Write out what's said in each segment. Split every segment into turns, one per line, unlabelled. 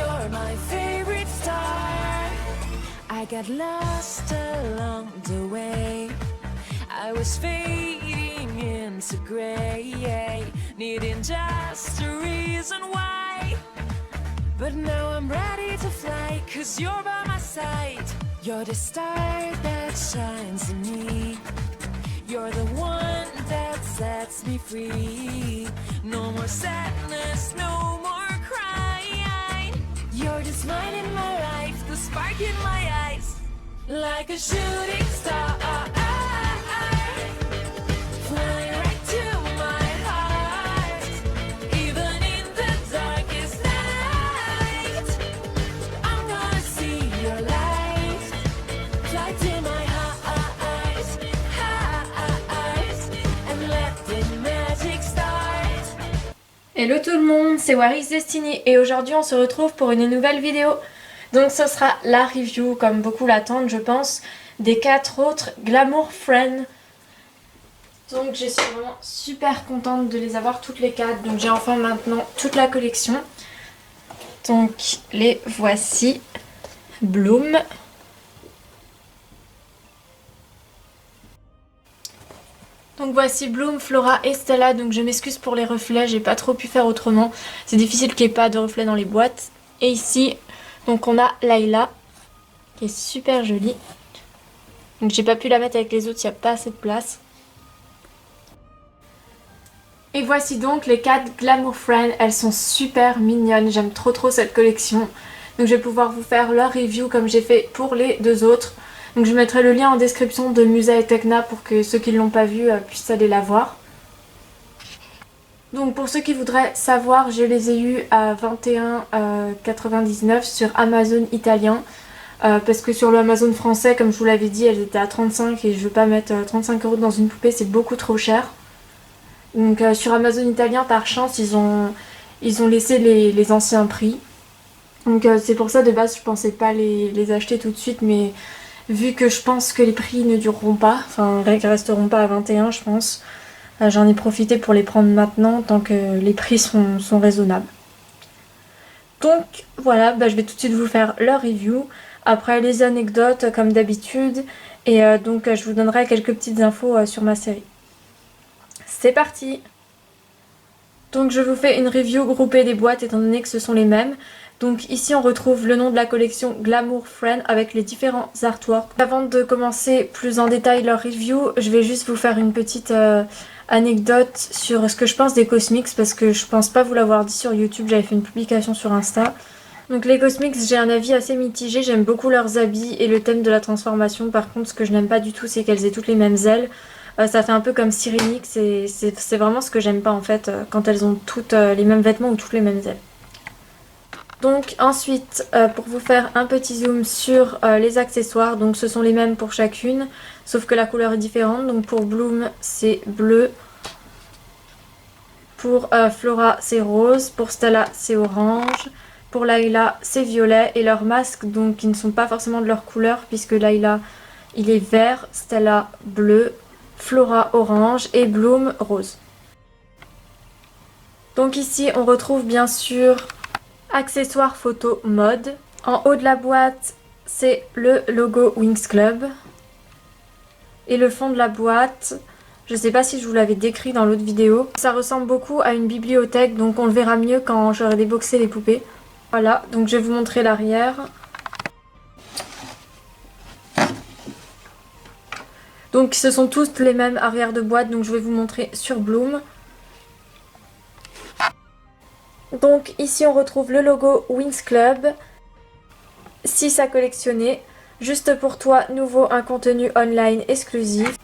you're my favorite star. I got lost along the way. I was fading into gray, needing just a reason why. But now I'm ready to fly, 'cause you're by my side. You're the star that shines in me. You're the one that sets me free. No more sadness, no more crying. You're the smile in my life, the spark in my eyes. Like a shooting star, flying right to my heart. Even in the darkest night, I'm gonna see your light. Fly to my heart, and let the magic start.
Hello tout le monde, c'est Waris Destiny et aujourd'hui on se retrouve pour une nouvelle vidéo. Donc ce sera la review, comme beaucoup l'attendent je pense, des 4 autres Glamour Friends. Donc je suis vraiment super contente de les avoir toutes les 4. Donc j'ai enfin maintenant toute la collection. Donc les voici. Bloom. Donc voici Bloom, Flora et Stella. Donc je m'excuse pour les reflets, j'ai pas trop pu faire autrement. C'est difficile qu'il n'y ait pas de reflets dans les boîtes. Et ici, donc on a Layla, qui est super jolie. Donc j'ai pas pu la mettre avec les autres, il n'y a pas assez de place. Et voici donc les 4 Glamour Friends, elles sont super mignonnes, j'aime trop cette collection. Donc je vais pouvoir vous faire leur review comme j'ai fait pour les 2 autres. Donc je mettrai le lien en description de Musa et Tecna pour que ceux qui ne l'ont pas vu puissent aller la voir. Donc pour ceux qui voudraient savoir, je les ai eus à 21,99 sur Amazon italien. Parce que sur le Amazon français, comme je vous l'avais dit, elles étaient à 35 et je veux pas mettre 35 € dans une poupée, c'est beaucoup trop cher. Donc sur Amazon italien, par chance, ils ont laissé les anciens prix. Donc c'est pour ça de base je pensais pas les acheter tout de suite, mais vu que je pense que les prix ne dureront pas, enfin resteront pas à 21 je pense, j'en ai profité pour les prendre maintenant tant que les prix sont raisonnables. Donc voilà, je vais tout de suite vous faire leur review, après les anecdotes comme d'habitude, et donc je vous donnerai quelques petites infos sur ma série. C'est parti! Donc je vous fais une review groupée des boîtes étant donné que ce sont les mêmes. Donc ici on retrouve le nom de la collection Glamour Friends avec les différents artworks. Avant de commencer plus en détail leur review, je vais juste vous faire une petite anecdote sur ce que je pense des Cosmix, parce que je pense pas vous l'avoir dit sur YouTube, j'avais fait une publication sur Insta. Donc les Cosmix, j'ai un avis assez mitigé, j'aime beaucoup leurs habits et le thème de la transformation. Par contre ce que je n'aime pas du tout, c'est qu'elles aient toutes les mêmes ailes. Ça fait un peu comme Cyrenix, c'est vraiment ce que j'aime pas en fait, quand elles ont toutes les mêmes vêtements ou toutes les mêmes ailes. Donc ensuite, pour vous faire un petit zoom sur les accessoires, donc ce sont les mêmes pour chacune, sauf que la couleur est différente. Donc pour Bloom c'est bleu, pour Flora c'est rose, pour Stella c'est orange, pour Layla c'est violet, et leurs masques donc ils ne sont pas forcément de leur couleur puisque Layla il est vert, Stella bleu, Flora orange et Bloom rose. Donc ici on retrouve bien sûr accessoires photo mode. En haut de la boîte c'est le logo Winx Club. Et le fond de la boîte, je sais pas si je vous l'avais décrit dans l'autre vidéo, ça ressemble beaucoup à une bibliothèque, donc on le verra mieux quand j'aurai déboxé les poupées. Voilà, donc je vais vous montrer l'arrière. Donc ce sont tous les mêmes arrière de boîte, donc je vais vous montrer sur Bloom. Donc ici on retrouve le logo Winx Club, 6 à collectionner, juste pour toi, nouveau un contenu online exclusif.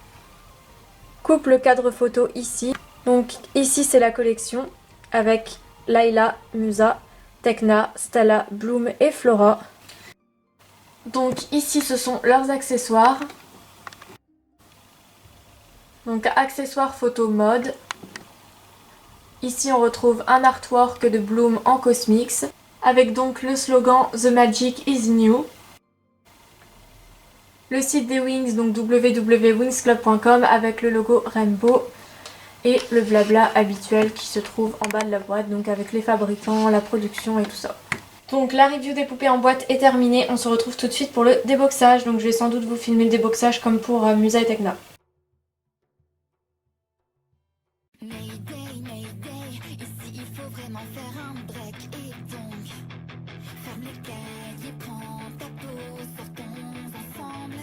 Coupe le cadre photo ici. Donc ici c'est la collection avec Layla, Musa, Tecna, Stella, Bloom et Flora. Donc ici ce sont leurs accessoires. Donc accessoires photo mode. Ici on retrouve un artwork de Bloom en Cosmix avec donc le slogan The Magic is New. Le site des Wings, donc www.wingsclub.com avec le logo Rainbow et le blabla habituel qui se trouve en bas de la boîte, donc avec les fabricants, la production et tout ça. Donc la review des poupées en boîte est terminée, on se retrouve tout de suite pour le déboxage. Donc je vais sans doute vous filmer le déboxage comme pour Musa et Tecna.
Mayday, Mayday, ici il faut vraiment faire un break et donc ferme les cahiers, prends ta pause, sortons ensemble.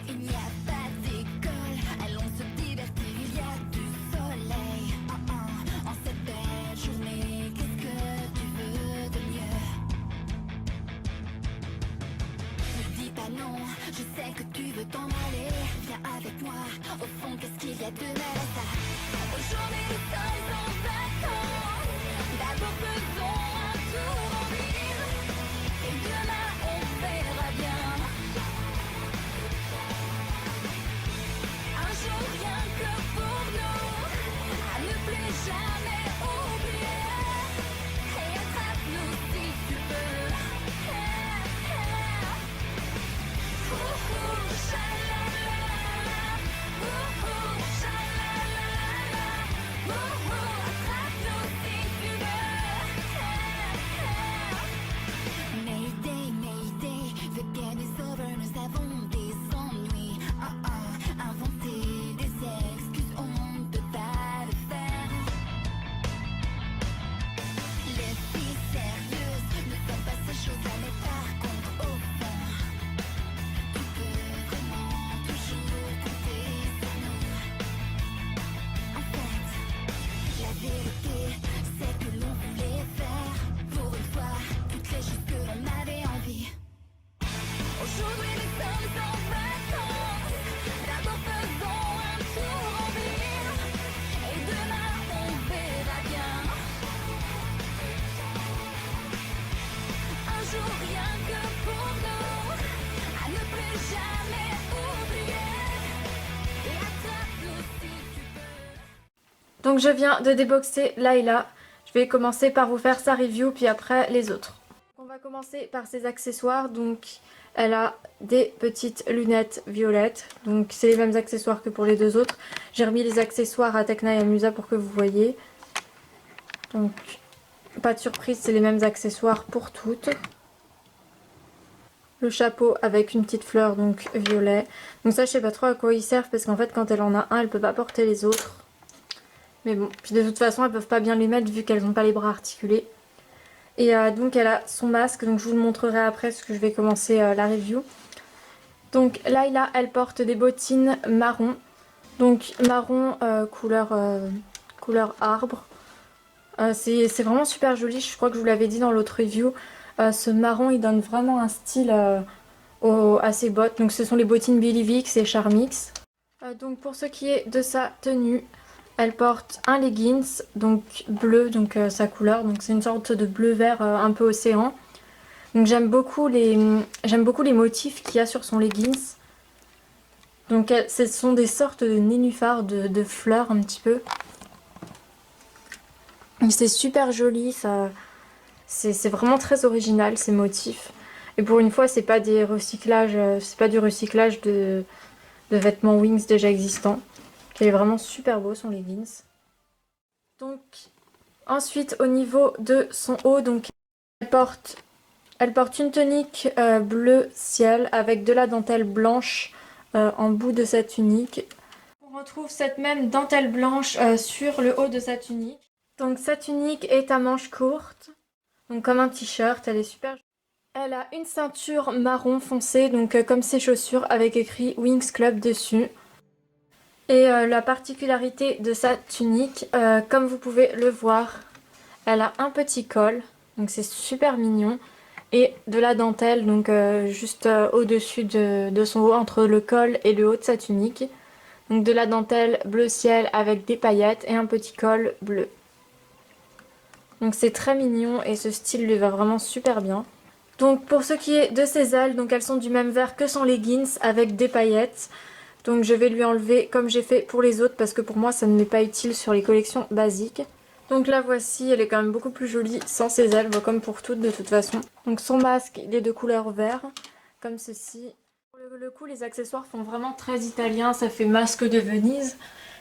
Il n'y a pas d'école, allons se divertir, il y a du soleil. En cette belle journée, qu'est-ce que tu veux de mieux? Ne dis pas non, je sais que tu veux t'en aller. Viens avec moi, au fond qu'est-ce qu'il y a de mal à ça? Aujourd'hui nous sommes en vacances, d'abord faisons un tour en ville, et demain on verra bien. Un jour rien que pour nous, à ne plus jamais oublier, et attrape-nous si tu peux. Mayday, Mayday, the game is over, nous avons des ennuis. Inventer des excuses, on ne peut pas le faire. Les filles sérieuses ne sont pas ces choses-là, mais par contre au fond, tu peux vraiment toujours compter sur nous. En fait, la vérité, c'est que l'on voulait faire, pour une fois, toutes les choses que l'on avait envie. Aujourd'hui nous sommes en vacances, d'abord faisons un tour en ville, et demain on verra bien. Un jour rien que pour nous, à ne plus jamais oublier, et attrape-nous si tu peux.
Donc je viens de déboxer Layla. Je vais commencer par vous faire sa review puis après les autres. On va commencer par ses accessoires. Donc elle a des petites lunettes violettes. Donc c'est les mêmes accessoires que pour les deux autres. J'ai remis les accessoires à Tecna et à Musa pour que vous voyez. Donc pas de surprise, c'est les mêmes accessoires pour toutes. Le chapeau avec une petite fleur donc violet. Donc ça je sais pas trop à quoi ils servent parce qu'en fait quand elle en a un elle peut pas porter les autres. Mais bon, puis de toute façon elles peuvent pas bien les mettre vu qu'elles n'ont pas les bras articulés. Et donc elle a son masque, donc je vous le montrerai après parce que je vais commencer la review. Donc Layla elle porte des bottines marron. Donc marron couleur arbre. C'est vraiment super joli, je crois que je vous l'avais dit dans l'autre review. Ce marron il donne vraiment un style à ses bottes. Donc ce sont les bottines Billy Vicks et Charmix. Donc pour ce qui est de sa tenue, elle porte un leggings donc bleu, donc sa couleur, donc c'est une sorte de bleu vert un peu océan. Donc j'aime beaucoup les motifs qu'il y a sur son leggings. Donc ce sont des sortes de nénuphars, de fleurs un petit peu. C'est super joli, c'est vraiment très original ces motifs. Et pour une fois c'est pas des recyclages, c'est pas du recyclage de vêtements Wings déjà existants. Il est vraiment super beau son leggings. Donc ensuite au niveau de son haut, donc elle porte une tunique bleu ciel avec de la dentelle blanche en bout de sa tunique. On retrouve cette même dentelle blanche sur le haut de sa tunique. Donc sa tunique est à manches courtes, donc comme un t-shirt, elle est super. Elle a une ceinture marron foncé, donc comme ses chaussures, avec écrit Wings Club dessus. Et la particularité de sa tunique, comme vous pouvez le voir, elle a un petit col, donc c'est super mignon, et de la dentelle, donc juste au-dessus de son haut, entre le col et le haut de sa tunique. Donc de la dentelle bleu ciel avec des paillettes et un petit col bleu. Donc c'est très mignon et ce style lui va vraiment super bien. Donc pour ce qui est de ses ailes, donc elles sont du même vert que son leggings avec des paillettes. Donc je vais lui enlever comme j'ai fait pour les autres parce que pour moi ça ne m'est pas utile sur les collections basiques. Donc la voici, elle est quand même beaucoup plus jolie sans ses ailes, comme pour toutes de toute façon. Donc son masque il est de couleur vert, comme ceci. Pour le coup les accessoires font vraiment très italien, ça fait masque de Venise.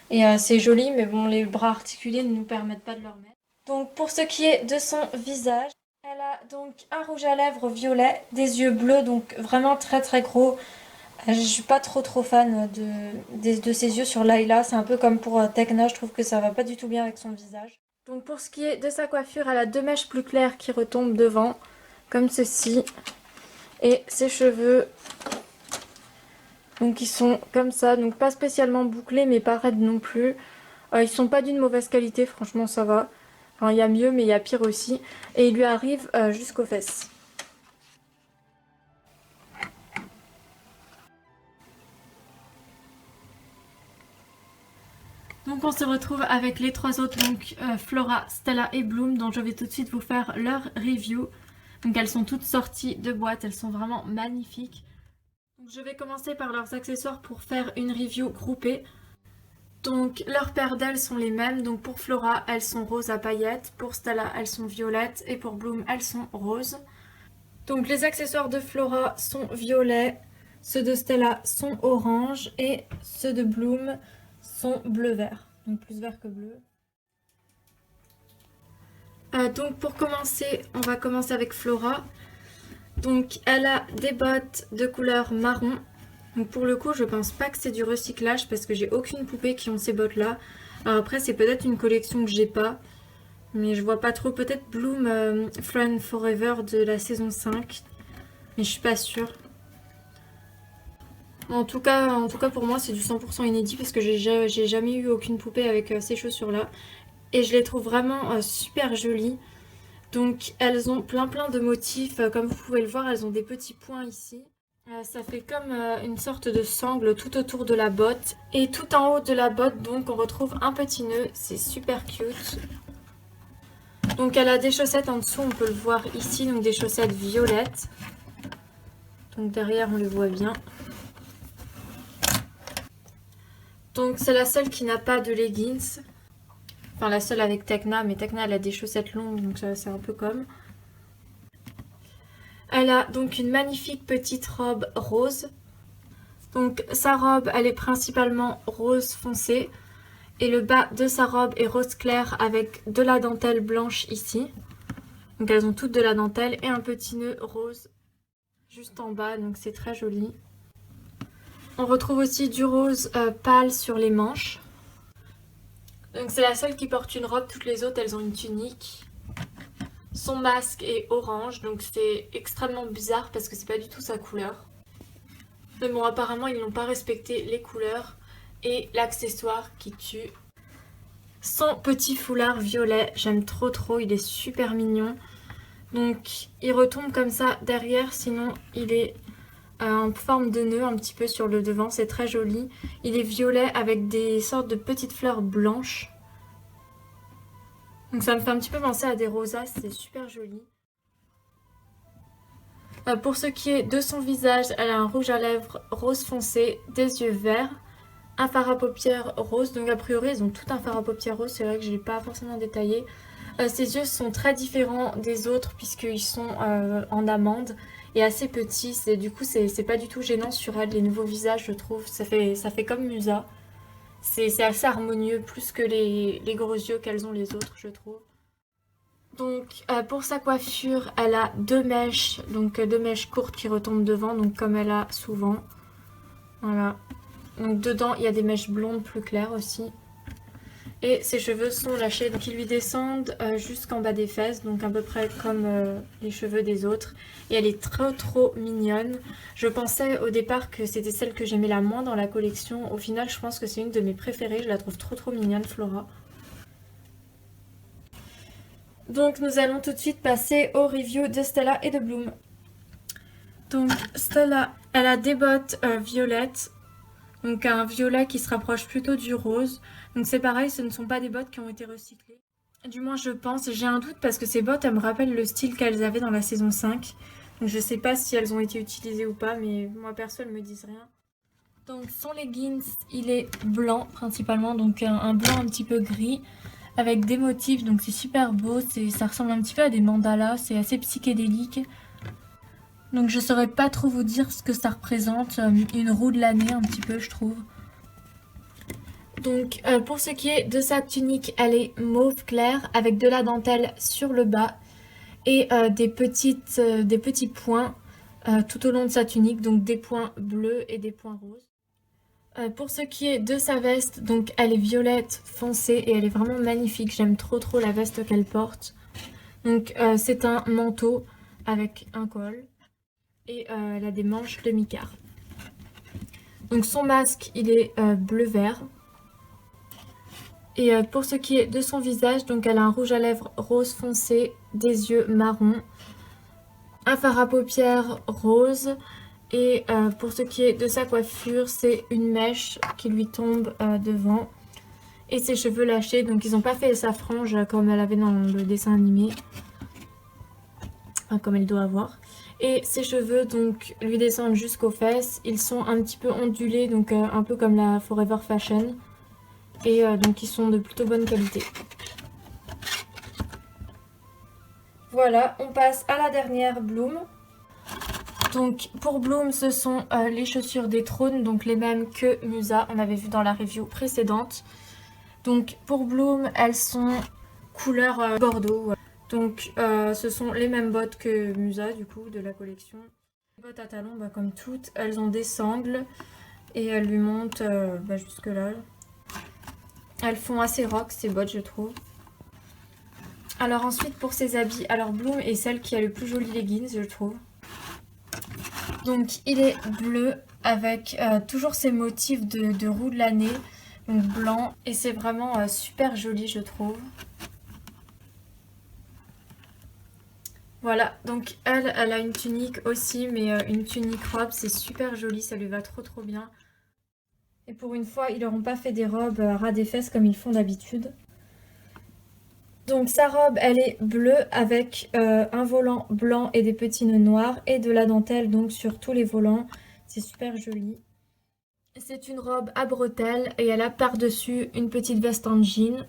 Et c'est joli mais bon les bras articulés ne nous permettent pas de le remettre. Donc pour ce qui est de son visage, elle a donc un rouge à lèvres violet, des yeux bleus, donc vraiment très très gros. Je suis pas trop fan de ses yeux sur Layla, c'est un peu comme pour Tekna, je trouve que ça va pas du tout bien avec son visage. Donc pour ce qui est de sa coiffure, elle a deux mèches plus claires qui retombent devant, comme ceci. Et ses cheveux, donc ils sont comme ça, donc pas spécialement bouclés mais pas raides non plus. Ils sont pas d'une mauvaise qualité, franchement ça va. Enfin il y a mieux mais il y a pire aussi. Et il lui arrive jusqu'aux fesses. Donc on se retrouve avec les trois autres, donc Flora, Stella et Bloom, dont je vais tout de suite vous faire leur review. Donc elles sont toutes sorties de boîte, elles sont vraiment magnifiques. Donc je vais commencer par leurs accessoires pour faire une review groupée. Donc leurs paires d'ailes sont les mêmes, donc pour Flora elles sont roses à paillettes, pour Stella elles sont violettes et pour Bloom elles sont roses. Donc les accessoires de Flora sont violets, ceux de Stella sont orange et ceux de Bloom sont bleu-vert, donc plus vert que bleu. Donc pour commencer, on va commencer avec Flora. Donc elle a des bottes de couleur marron. Donc pour le coup, je pense pas que c'est du recyclage parce que j'ai aucune poupée qui ont ces bottes là. Alors après, c'est peut-être une collection que j'ai pas, mais je vois pas trop. Peut-être Bloom Friend Forever de la saison 5, mais je suis pas sûre. En tout cas pour moi, c'est du 100% inédit parce que j'ai jamais eu aucune poupée avec ces chaussures là. Et je les trouve vraiment super jolies. Donc elles ont plein de motifs, comme vous pouvez le voir, elles ont des petits points ici. Ça fait comme une sorte de sangle tout autour de la botte. Et tout en haut de la botte, donc on retrouve un petit nœud, c'est super cute. Donc elle a des chaussettes en dessous, on peut le voir ici, donc des chaussettes violettes. Donc derrière on les voit bien. Donc c'est la seule qui n'a pas de leggings. Enfin la seule avec Tekna, mais Tekna elle a des chaussettes longues, donc ça c'est un peu comme. Elle a donc une magnifique petite robe rose. Donc sa robe elle est principalement rose foncé. Et le bas de sa robe est rose clair avec de la dentelle blanche ici. Donc elles ont toutes de la dentelle et un petit nœud rose juste en bas, donc c'est très joli. On retrouve aussi du rose pâle sur les manches. Donc c'est la seule qui porte une robe, toutes les autres elles ont une tunique. Son masque est orange, donc c'est extrêmement bizarre parce que c'est pas du tout sa couleur. Mais bon, apparemment ils n'ont pas respecté les couleurs et l'accessoire qui tue. Son petit foulard violet, j'aime trop, il est super mignon. Donc il retombe comme ça derrière, sinon il est en forme de nœud un petit peu sur le devant, c'est très joli. Il est violet avec des sortes de petites fleurs blanches. Donc ça me fait un petit peu penser à des rosaces, c'est super joli. Pour ce qui est de son visage, elle a un rouge à lèvres rose foncé, des yeux verts, un fard à paupières rose. Donc a priori ils ont tout un fard à paupières rose, c'est vrai que je ne l'ai pas forcément détaillé. Ses yeux sont très différents des autres puisqu'ils sont en amande et assez petits. Du coup c'est pas du tout gênant sur elle, les nouveaux visages je trouve. Ça fait comme Musa. C'est assez harmonieux, plus que les gros yeux qu'elles ont les autres, je trouve. Donc pour sa coiffure, elle a deux mèches courtes qui retombent devant, donc comme elle a souvent. Voilà. Donc dedans, il y a des mèches blondes plus claires aussi. Et ses cheveux sont lâchés, donc ils lui descendent jusqu'en bas des fesses, donc à peu près comme les cheveux des autres. Et elle est trop mignonne. Je pensais au départ que c'était celle que j'aimais la moins dans la collection. Au final, je pense que c'est une de mes préférées. Je la trouve trop mignonne, Flora. Donc nous allons tout de suite passer au review de Stella et de Bloom. Donc Stella, elle a des bottes violettes. Donc un violet qui se rapproche plutôt du rose. Donc c'est pareil, ce ne sont pas des bottes qui ont été recyclées. Du moins je pense, j'ai un doute parce que ces bottes elles me rappellent le style qu'elles avaient dans la saison 5. Donc je sais pas si elles ont été utilisées ou pas, mais moi perso elles me disent rien. Donc son leggings il est blanc principalement, donc un blanc un petit peu gris avec des motifs, donc c'est super beau, ça ressemble un petit peu à des mandalas, c'est assez psychédélique. Donc je saurais pas trop vous dire ce que ça représente, une roue de l'année un petit peu je trouve. Donc pour ce qui est de sa tunique, elle est mauve clair avec de la dentelle sur le bas et des petits points tout au long de sa tunique, donc des points bleus et des points roses. Pour ce qui est de sa veste, donc elle est violette foncée et elle est vraiment magnifique. J'aime trop la veste qu'elle porte. Donc c'est un manteau avec un col et elle a des manches demi-quart. Donc son masque, il est bleu-vert. Et pour ce qui est de son visage, donc elle a un rouge à lèvres rose foncé, des yeux marrons, un fard à paupières rose. Et pour ce qui est de sa coiffure, c'est une mèche qui lui tombe devant. Et ses cheveux lâchés, donc ils n'ont pas fait sa frange comme elle avait dans le dessin animé. Comme elle doit avoir. Et ses cheveux donc lui descendent jusqu'aux fesses. Ils sont un petit peu ondulés, donc un peu comme la Forever Fashion. Et donc ils sont de plutôt bonne qualité. Voilà, on passe à la dernière Bloom. Donc pour Bloom, ce sont les chaussures des trônes, donc les mêmes que Musa, on avait vu dans la review précédente. Donc pour Bloom, elles sont couleur bordeaux. Donc ce sont les mêmes bottes que Musa du coup de la collection. Les bottes à talons, comme toutes, elles ont des sangles et elles lui montent jusque là. Elles font assez rock ces bottes je trouve. Alors ensuite pour ses habits, alors Bloom est celle qui a le plus joli leggings je trouve. Donc il est bleu avec toujours ces motifs de roue de l'année, donc blanc, et c'est vraiment super joli je trouve. Voilà, donc elle a une tunique aussi, mais une tunique robe, c'est super joli, ça lui va trop bien. Et pour une fois, ils n'auront pas fait des robes ras des fesses comme ils font d'habitude. Donc sa robe, elle est bleue avec un volant blanc et des petits nœuds noirs et de la dentelle donc sur tous les volants. C'est super joli. C'est une robe à bretelles et elle a par-dessus une petite veste en jean.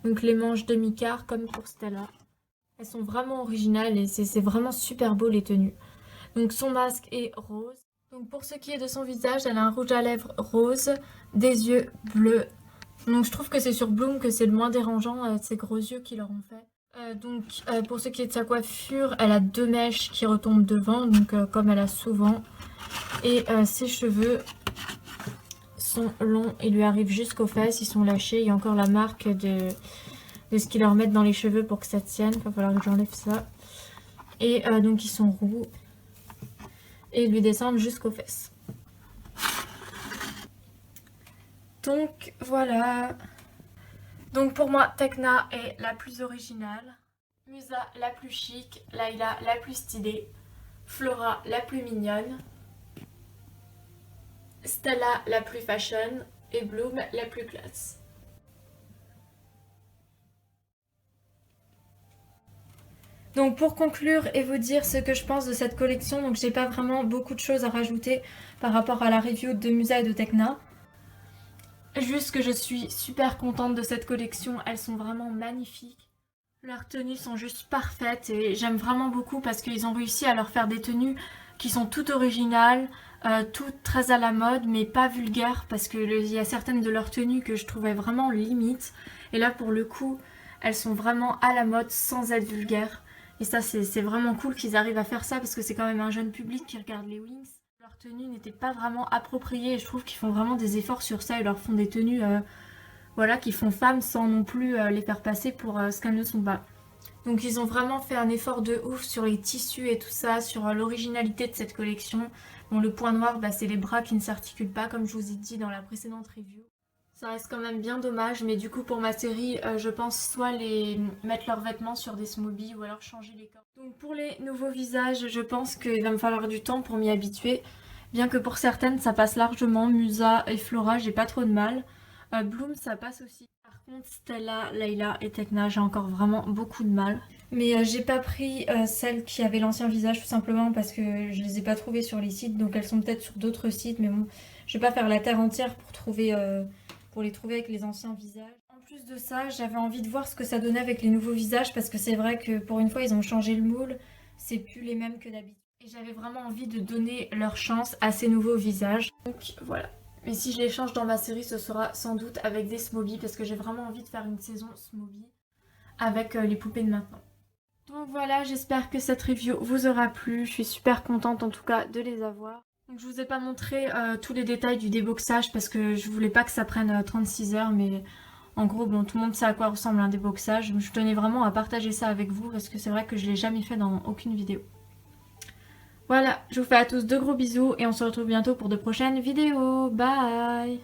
Donc les manches demi-quart comme pour Stella. Elles sont vraiment originales et c'est vraiment super beau les tenues. Donc son masque est rose. Donc pour ce qui est de son visage, elle a un rouge à lèvres rose, des yeux bleus. Donc je trouve que c'est sur Bloom que c'est le moins dérangeant, ces gros yeux qu'ils leur ont fait. Pour ce qui est de sa coiffure, elle a deux mèches qui retombent devant, donc comme elle a souvent. Et ses cheveux sont longs, ils lui arrivent jusqu'aux fesses, ils sont lâchés. Il y a encore la marque de ce qu'ils leur mettent dans les cheveux pour que ça tienne. Il va falloir que j'enlève ça. Et donc ils sont roux. Et ils lui descendent jusqu'aux fesses. Donc voilà. Donc pour moi, Tekna est la plus originale. Musa la plus chic. Layla la plus stylée. Flora la plus mignonne. Stella la plus fashion. Et Bloom la plus classe. Donc pour conclure et vous dire ce que je pense de cette collection, donc j'ai pas vraiment beaucoup de choses à rajouter par rapport à la review de Musa et de Tekna. Juste que je suis super contente de cette collection, elles sont vraiment magnifiques. Leurs tenues sont juste parfaites et j'aime vraiment beaucoup parce qu'ils ont réussi à leur faire des tenues qui sont toutes originales, toutes très à la mode mais pas vulgaires parce qu'il y a certaines de leurs tenues que je trouvais vraiment limite. Et là pour le coup, elles sont vraiment à la mode sans être vulgaires. Et ça c'est vraiment cool qu'ils arrivent à faire ça parce que c'est quand même un jeune public qui regarde les Wings. Leurs tenues n'étaient pas vraiment appropriées et je trouve qu'ils font vraiment des efforts sur ça. Ils leur font des tenues voilà, qui font femmes sans non plus les faire passer pour ce qu'elles ne sont pas. Donc ils ont vraiment fait un effort de ouf sur les tissus et tout ça, sur l'originalité de cette collection. Bon, le point noir, c'est les bras qui ne s'articulent pas comme je vous ai dit dans la précédente review. Ça reste quand même bien dommage, mais du coup pour ma série, je pense soit mettre leurs vêtements sur des smobies ou alors changer les corps. Donc pour les nouveaux visages, je pense qu'il va me falloir du temps pour m'y habituer. Bien que pour certaines ça passe largement, Musa et Flora, j'ai pas trop de mal. Bloom ça passe aussi. Par contre Stella, Layla et Tekna, j'ai encore vraiment beaucoup de mal. Mais j'ai pas pris celles qui avaient l'ancien visage tout simplement parce que je les ai pas trouvées sur les sites. Donc elles sont peut-être sur d'autres sites, mais bon, je vais pas faire la terre entière pour les trouver avec les anciens visages. En plus de ça, j'avais envie de voir ce que ça donnait avec les nouveaux visages parce que c'est vrai que pour une fois ils ont changé le moule, c'est plus les mêmes que d'habitude. Et j'avais vraiment envie de donner leur chance à ces nouveaux visages. Donc voilà. Mais si je les change dans ma série, ce sera sans doute avec des Smobies parce que j'ai vraiment envie de faire une saison Smobies avec les poupées de maintenant. Donc voilà, j'espère que cette review vous aura plu. Je suis super contente en tout cas de les avoir. Donc je vous ai pas montré tous les détails du déboxage parce que je voulais pas que ça prenne 36 heures, mais en gros, bon, tout le monde sait à quoi ressemble un déboxage. Je tenais vraiment à partager ça avec vous parce que c'est vrai que je l'ai jamais fait dans aucune vidéo. Voilà, je vous fais à tous de gros bisous et on se retrouve bientôt pour de prochaines vidéos. Bye!